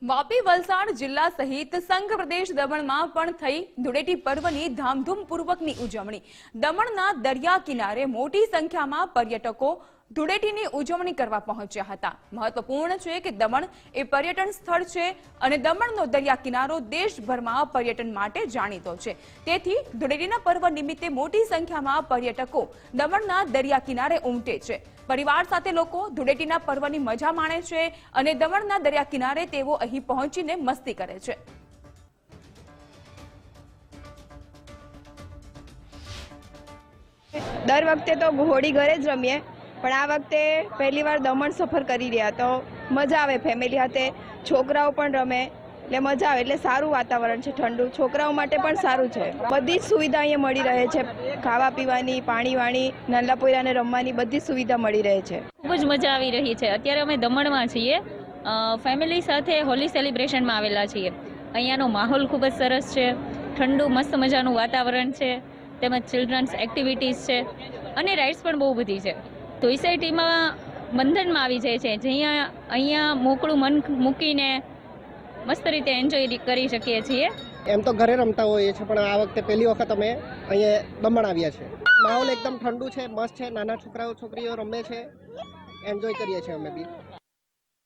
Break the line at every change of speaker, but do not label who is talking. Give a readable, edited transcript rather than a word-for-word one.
વાપી વલસાડ જિલ્લા સહિત સંઘ પ્રદેશ દમણમાં પણ થઈ ધૂળેટી પર્વની ધામધૂમપૂર્વકની ઉજવણી। દમણના દરિયા કિનારે મોટી સંખ્યામાં પર્યટકો ધૂળેટીની ઉજવણી કરવા પહોંચ્યા હતા। મહત્વપૂર્ણ છે કે દમણ એ પર્યટન સ્થળ છે અને દમણનો દરિયા કિનારો દેશભરમાં પર્યટન માટે જાણીતો છે। તેથી ધૂળેટીના પર્વ નિમિત્તે મોટી સંખ્યામાં પર્યટકો દમણના દરિયા કિનારે ઉમટે છે। પરિવાર સાથે લોકો ધૂળેટીના પર્વની મજા માણે છે અને દમણના દરિયા કિનારે તેઓ અહીં પહોંચીને મસ્તી કરે છે।
દર વખતે તો હોળી ઘરે જ રમીએ, પણ આ વખતે પહેલી વાર દમણ સફર કરી રહ્યા તો મજા આવે। ફેમિલી સાથે છોકરાઓ પણ રમે એટલે મજા આવે। એટલે સારું વાતાવરણ છે, ઠંડુ, છોકરાઓ માટે પણ સારું છે। બધી જ સુવિધા અહીંયા મળી રહે છે, ખાવા પીવાની, પાણી વાણી, નાના પોયરાને રમવાની બધી સુવિધા મળી રહે છે।
ખૂબ જ મજા આવી રહી છે। અત્યારે અમે દમણમાં છીએ, ફેમિલી સાથે હોલી સેલિબ્રેશનમાં આવેલા છીએ। અહીંયાનો માહોલ ખૂબ જ સરસ છે, ઠંડુ મસ્ત મજાનું વાતાવરણ છે, તેમજ ચિલ્ડ્રન્સ એક્ટિવિટીઝ છે અને રાઇડ્સ પણ બહુ બધી છે। સોસાયટીમાં બંધનમાં આવી જાય છે, જ્યાં અહીંયા મોકળું મન મૂકીને મસ્ત રીતે એન્જોય કરી શકીએ છીએ।
એમ તો ઘરે રમતા હોઈએ છીએ, પણ આ વખતે પહેલી વખત અમે અહીંયા દમણ આવ્યા છે। માહોલ એકદમ ઠંડુ છે, મસ્ત છે, નાના છોકરાઓ છોકરીઓ રમે છે, એન્જોય કરીએ છીએ અમે બી।